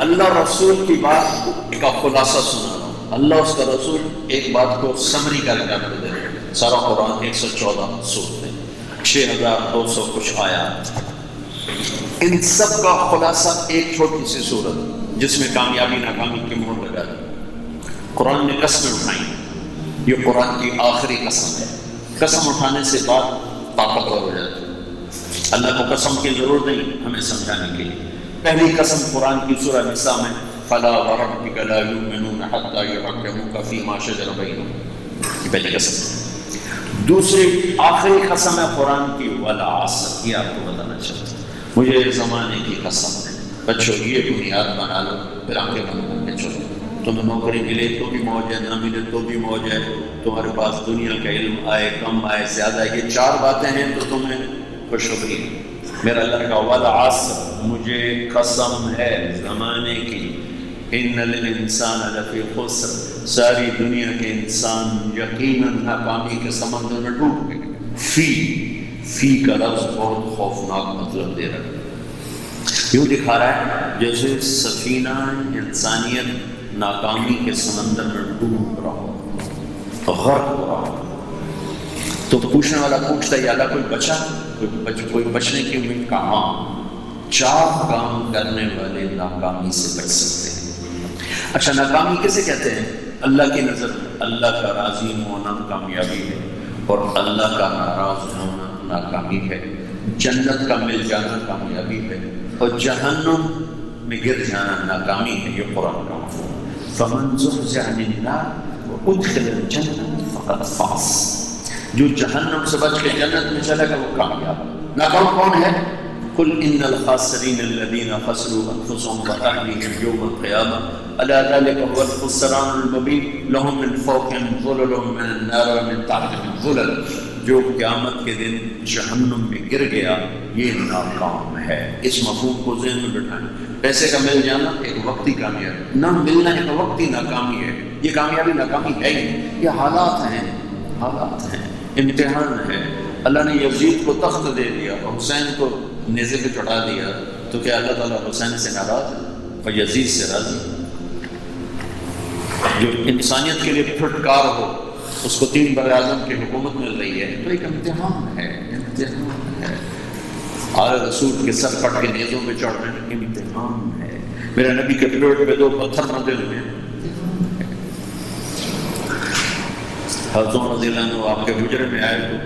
اللہ رسول کی بات کا خلاصہ سنا رہا ہوں، اللہ اس کا رسول ایک بات کو سمری کر کے دے رہے ہیں۔ سارا قرآن 114 سورتیں، 6200 کچھ آیات، ان سب کا خلاصہ ایک چھوٹی سی سورت جس میں کامیابی ناکامی کی مہر لگا دی۔ قرآن نے قسمیں اٹھائیں، یہ قرآن کی آخری قسم ہے۔ قسم اٹھانے سے بات طاقتور ہو جاتی ہے۔ اللہ کو قسم کی ضرورت نہیں ہمیں سمجھانے کے لیے۔ پہلی قسم قرآن کی سورہ نساء میں فَلَا وَرَبِّكَ لَا يُؤْمِنُونَ حَتَّى يُحَكِّمُوكَ فِي مَا شَجَرَ بَيْنَهُمْ، یہ پہلی قسم۔ دوسری آخری قسم ہے قرآن کی وَالْعَصْرِ، یہ آپ کو بتانا چاہتا ہوں، مجھے زمانے کی قسم ہے۔ بچوں یہ بنیاد بنا لو، پھر آنکھیں بند کر کے چلو۔ تمہیں نوکری ملے تو بھی موج ہے، نہ ملے تو بھی موج ہے، تمہارے پاس دنیا کا علم آئے کم آئے زیادہ، یہ چار باتیں ہیں تو تمہیں خوشخبری ہے۔ میرا اللہ کا والعصر، مجھے قسم ہے زمانے کی، ان الانسان لفی خسر، ساری دنیا کے انسان یقیناً ناکامی کے سمندر میں ڈوب گئے۔ فی کا لفظ بہت خوفناک مطلب دے رہا ہے، یوں دکھا رہا ہے جیسے سفینہ انسانیت ناکامی کے سمندر میں ڈوب رہا ہو، غرق ہو رہا ہو۔ تو پوچھنے والا پوچھتا ہے یا اللہ کوئی بچا، کوئی بچنے کی امید کہاں؟ چار کام کرنے والے ناکامی سے بچ سکتے ہیں۔ اچھا، ناکامی کسے کہتے ہیں؟ اللہ کی نظر اللہ کا راضی ہونا کامیابی ہے، اور اللہ کا ناراض ہونا ناکامی ہے۔ جنت کا مل جانا کامیابی ہے، اور جہنم میں گر جانا ناکامی ہے۔ یہ قرآن کا مفہوم۔ فمن زحزح عن النار وادخل الجنة فقد فاز، جو جہنم سے بچ کے جنت میں چلے گا وہ کامیاب۔ ناکام کون ہے؟ قل ان الخاسرین الذین خسروا انفسهم واهلیہم یوم القیامہ الا ذلک هو الخسران المبین لهم من فوقهم ظلل من النار ومن تحتهم ظلل، جو قیامت کے دن جہنم میں گر گیا یہ ناکام ہے۔ اس مفہوم کو ذہن میں بٹھائیں۔ پیسے کا مل جانا ایک وقتی کامیابی، نہ ملنا ایک وقتی ناکامی ہے۔ یہ کامیابی ناکامی ہے ہی، یہ حالات ہیں، حالات ہیں، امتحان ہے۔ اللہ نے یزید کو تخت دے دیا اور حسین کو نیزے پہ چڑھا دیا، تو کیا اللہ تعالیٰ حسین سے ناراض ہے اور یزید سے راضی؟ جو انسانیت کے لیے پھٹکار ہو اس کو 3 براعظم کی حکومت مل رہی ہے، تو ایک امتحان ہے، امتحان ہے۔ آل رسول کے سر پٹ کے نیزوں پہ چڑھ رہے ہیں، امتحان ہے۔ میرے نبی کے پیٹ پہ 2 پتھر نہ دے ہوئے ہیں۔ حضرت عمر رضی اللہ عنہ آپ کے حجرے میں آئے تو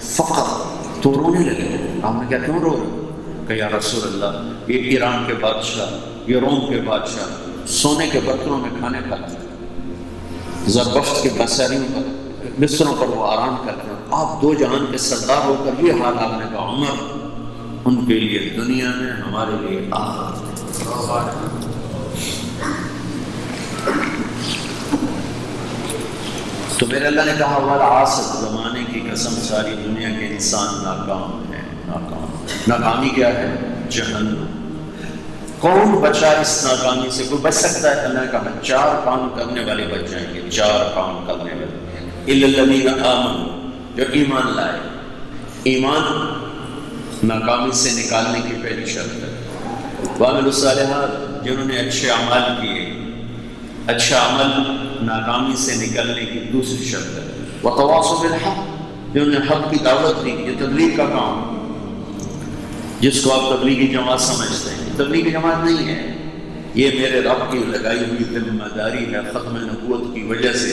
فقط تو رونے لگے۔ آپ نے کہا کیوں رو رہے؟ کہ یا رسول اللہ، یہ ایران کے بادشاہ، یہ روم کے بادشاہ سونے کے برتنوں میں کھانے کھاتے ہیں، زربفت کے بسیریوں پر بستروں پر وہ آرام کرتے ہیں، آپ 2 جہان کے سردار ہو کر یہ حال آپ نے کہا عمر، ان کے لیے دنیا میں ہمارے لیے آخرت۔ تو میرے اللہ نے کہا والعصر، زمانے کی قسم، ساری دنیا کے انسان ناکام ہے، ناکام۔ ناکامی کیا ہے؟ جہنم۔ کون بچا اس ناکامی سے؟ کوئی بچ سکتا ہے؟ اللہ نے کہا 4 کام کرنے والے بچ جائیں گے، 4 کام کرنے والے، الا الذین آمنوا، جو ایمان لائے۔ ایمان ناکامی سے نکالنے کی پہلی شرط ہے۔ وعملوا الصالحات، جنہوں نے اچھے اعمال کیے۔ اچھا عمل ناکامی سے نکلنے کی دوسری شرط ہے۔ وتواصوا بالحق، جنہوں نے حق کی دعوت دی۔ یہ تبلیغ کا کام، جس کو آپ تبلیغی جماعت سمجھتے ہیں، تبلیغی جماعت نہیں ہے، یہ میرے رب کی لگائی ہوئی ذمہ داری ہے ختم نبوت کی وجہ سے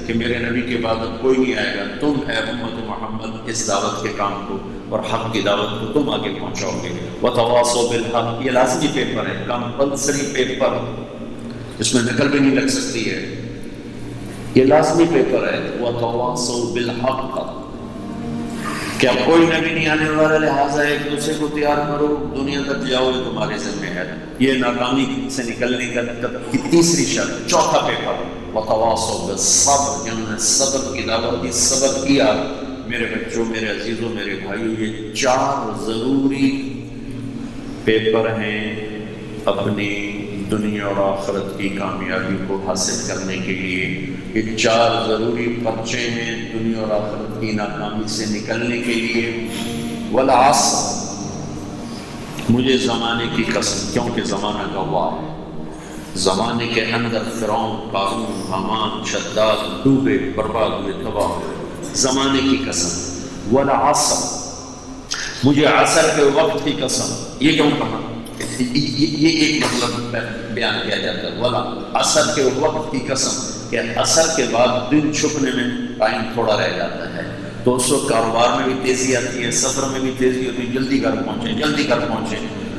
کہ میرے نبی کے بعد اب کوئی نہیں آئے گا، تم اے امت محمد اس دعوت کے کام کو اور حق کی دعوت کو تم آگے پہنچاؤ گے۔ وتواصوا بالحق، یہ لازمی پیپر ہے، کمپلسری پیپر، اس میں نقل بھی نہیں لگ سکتی ہے، یہ لازمی پیپر ہے۔ وتواصوا بالحق، کیا کوئی نبی نہیں آنے والا، لہٰذا ایک دوسرے کو تیار کرو، دنیا تک جاؤ، یہ تمہارے ذمہ ہے۔ یہ ناکامی سے نکلنے کی تیسری شرط۔ چوتھا پیپر وتواصوا بالصبر، جنہوں نے صبر کی دعوت دی، صبر کیا۔ میرے بچوں، میرے عزیزوں، میرے بھائیوں، یہ 4 ضروری پیپر ہیں اپنی دنیا اور آخرت کی کامیابی کو حاصل کرنے کے لیے۔ یہ 4 ضروری پرچے ہیں دنیا اور آخرت کی ناکامی سے نکلنے کے لیے۔ والعصر، مجھے زمانے کی قسم، کیونکہ زمانہ گواہ ہے، زمانے کے اندر فرعون، قارون، حامان، شداد ڈوبے، برباد ہوئے، تباہ ہوئے، زمانے کی قسم، والعصر، مجھے عصر کے وقت کی قسم۔ یہ کیوں کہا؟ یہ ایک مطلب بیان کیا جاتا ہے، والا عصر کے وقت کی قسم، کہ عصر کے بعد دن چھپنے میں ٹائم تھوڑا رہ جاتا ہے، تو اس وقت کاروبار میں بھی تیزی آتی ہے، سفر میں بھی تیزی ہوتی ہے، جلدی گھر پہنچے، جلدی گھر پہنچے۔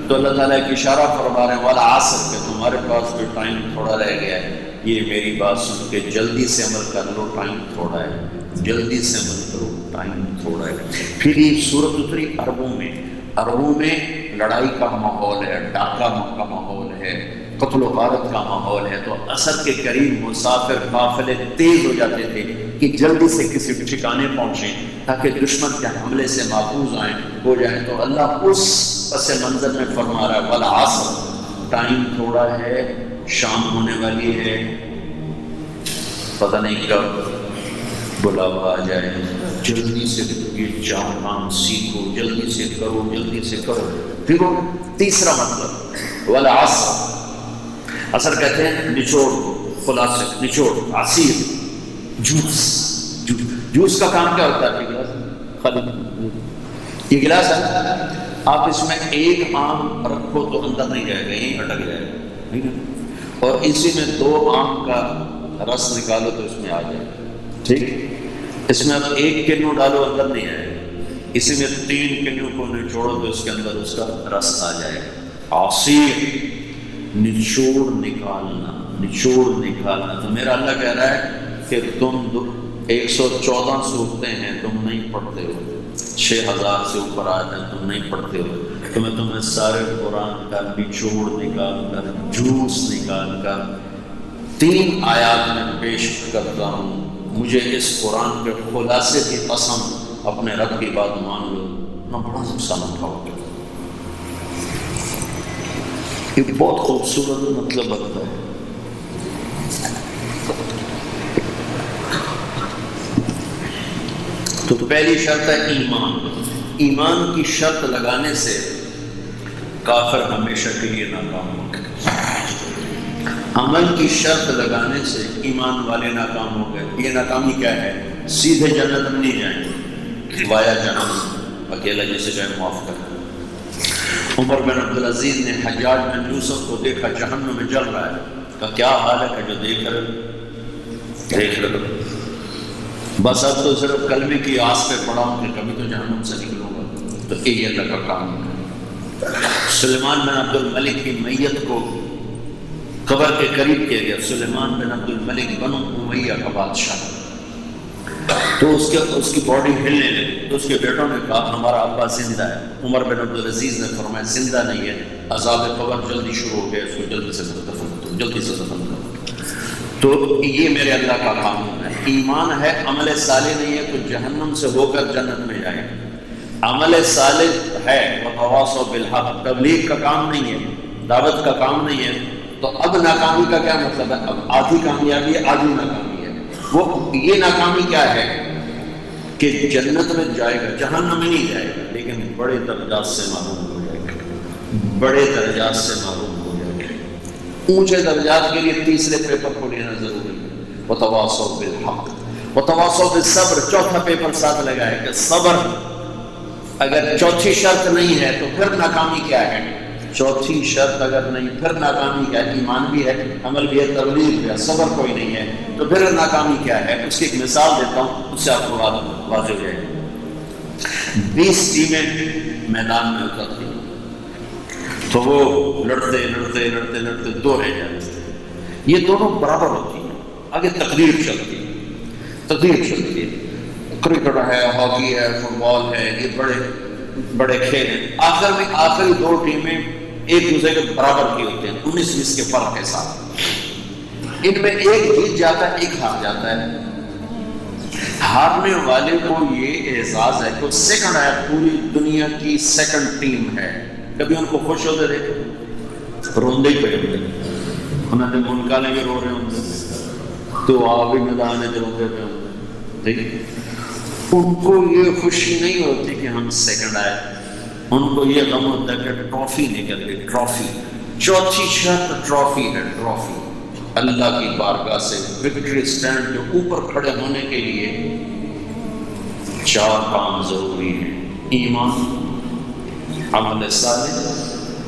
تو اللہ تعالیٰ ایک اشارہ فرما رہے ہیں، والا عصر، کہ تمہارے پاس جو ٹائم تھوڑا رہ گیا ہے، یہ میری بات سن کے جلدی سے عمل کر لو، ٹائم تھوڑا ہے، جلدی سے عمل کرو، ٹائم تھوڑا ہے۔ پھر یہ سورت اتری عربوں میں، عربوں میں لڑائی کا ماحول ہے، ڈاکہ کا ماحول ہے، قتل و غارت کا ماحول ہے، تو عصر کے قریب مسافر قافلے تیز ہو جاتے تھے کہ جلدی سے کسی ٹھکانے پہنچیں تاکہ دشمن کے حملے سے محفوظ ہو جائیں۔ تو اللہ اس پس منظر میں فرما رہا ہے، والعصر، ٹائم تھوڑا ہے، شام ہونے والی ہے، پتہ نہیں کب بلاوا آ جائے، جلدی سے یہ چار کام سیکھو، جلدی سے کرو، جلدی سے کرو۔ پھر وہ تیسرا مطلب، والعصر، عصر کہتے ہیں نچوڑ کو، خلاصے، نچوڑ، عصیر، جوس۔ جوس کا کام کیا ہوتا ہے؟ خالی یہ گلاس ہے، آپ اس میں ایک آم رکھو تو اندر نہیں جائے گا، یہیں اٹک جائے گا، اور اسی میں 2 آم کا رس نکالو تو اس میں آ جائے گا، ٹھیک؟ اس میں اب 1 کنو ڈالو، اندر نہیں آئے گا، اسی میں 3 کنو کو نچوڑو تو اس کے اندر اس کا رس آ جائے گا۔ عصیر، نچوڑ نکالنا، نچوڑ نکالنا۔ تو میرا اللہ کہہ رہا ہے کہ تم 114 صورتیں ہیں، تم نہیں پڑھتے ہو، 6000 سے اوپر آیت ہیں، تم نہیں پڑھتے ہو، تو میں تمہیں سارے قرآن کا نچوڑ نکال کر، جوس نکال کر 3 آیات میں پیش کرتا ہوں۔ مجھے اس قرآن کے خلاصے کی قسم، اپنے رب کی بات مان لو، نہ بڑا نقصان اٹھاؤ گے۔ یہ بہت خوبصورت مطلب لگتا ہے۔ تو پہلی شرط ہے ایمان۔ ایمان کی شرط لگانے سے کافر ہمیشہ کے لیے ناکام ہو گئے، عمل کی شرط لگانے سے ایمان والے ناکام ہو گئے۔ یہ ناکامی کیا ہے؟ سیدھے جنت میں نہیں جائیں گے، وایا جہنم، اکیلا جسے چاہے معاف کر۔ عمر بن عبدالعزیز نے حجاج بن یوسف کو دیکھا جہنم میں جل رہا ہے، کہا کیا حال ہے کہ جو دیکھ رہے بس اب تو صرف کلمے کی آس پہ پڑا ہوں کہ کبھی تو جہنم سے نکلوں گا۔ تو یہ اللہ کا کام ہے۔ سلیمان بن عبد الملک کی میت کو قبر کے قریب کیا گیا، سلیمان بن عبد الملک بنو امیہ کا بادشاہ، تو اس کی باڈی ہلنے لگی، تو اس کے بیٹوں نے کہا ہمارا ابا زندہ ہے۔ عمر بن عبدالعزیز نے فرمایا زندہ نہیں ہے، عذاب قبر جلدی شروع ہو گیا، اس کو جلدی سے دفن کرو، جلدی سے دفن کرو۔ تو یہ میرے اللہ کا قانون ہے۔ ایمان ہے، عمل صالح نہیں ہے تو جہنم سے ہو کر جنت میں جائے۔ عمل صالح ہے، وتواصوا بالحق، تبلیغ کا کام نہیں ہے، دعوت کا کام نہیں ہے، تو اب ناکامی کا کیا مطلب ہے؟ اب آدھی کامیابی ہے، آدھی ناکامی ہے۔ وہ یہ ناکامی کیا ہے کہ جنت میں جائے گا، جہنم میں نہیں جائے گا، لیکن بڑے درجات سے محروم ہو جائے گا، بڑے درجات سے محروم ہو جائے گا۔ اونچے درجات کے لیے تیسرے پیپر کو لینا ضروری ہے، وتواصوا بالحق وتواصوا بالصبر۔ چوتھا پیپر ساتھ لگائے کہ صبر، اگر چوتھی شرط نہیں ہے تو پھر ناکامی کیا ہے؟ چوتھی شرط اگر نہیں پھر ناکامی کیا ہے؟ ایمان بھی ہے، عمل بھی ہے، تبلیغ بھی ہے، صبر کوئی نہیں ہے تو پھر ناکامی کیا ہے؟ اس کی ایک مثال دیتا ہوں، اس سے آپ کو واضح ہو جائے گا۔ 20 ٹیمیں میدان میں اترتی تو وہ لڑتے 2 رہ جاتے، یہ دونوں برابر ہوتی ہیں، آگے تقدیر چلتی ہے، کرکٹ ہے، ہاکی ہے، فٹ بال ہے، یہ بڑے کھیل ہیں۔ آخر میں آخری 2 ٹیمیں ایک دوسرے کے برابر کی ہوتے ہیں، 19-20 کے فرق کے ساتھ۔ ان میں ایک جیت جاتا ہے، ایک ہار جاتا ہے۔ ہارنے والے کو یہ اعزاز ہے کہ سیکنڈ ہے، پوری دنیا کی سیکنڈ ٹیم ہے۔ کبھی ان کو خوش ہوتے دیکھو، روندے ہی پڑے ہوتے، انہوں نے منکالے بھی رو رہے ہوتے، تو آپ بھی میدان میں روندے پہ ہوتے، ٹھیک۔ ان کو یہ خوشی نہیں ہوتی کہ ہم سیکنڈ آئے، ان کو یہ غم ہوتا ہے کہ ٹرافی نکل گئی، ٹرافی۔ چوتھی شرط ٹرافی ہے، ٹرافی اللہ کی بارگاہ سے وکٹری سٹینڈ جو اوپر کھڑے ہونے کے لیے 4 کام ضروری ہیں: ایمان، عمل صالح،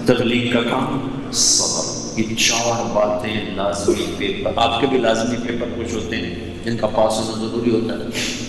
تبلیغ کا کام، صبر۔ یہ 4 باتیں لازمی پیپر، آپ کے بھی لازمی پیپر کچھ ہوتے ہیں جن کا پاس ہونا ضروری ہوتا ہے۔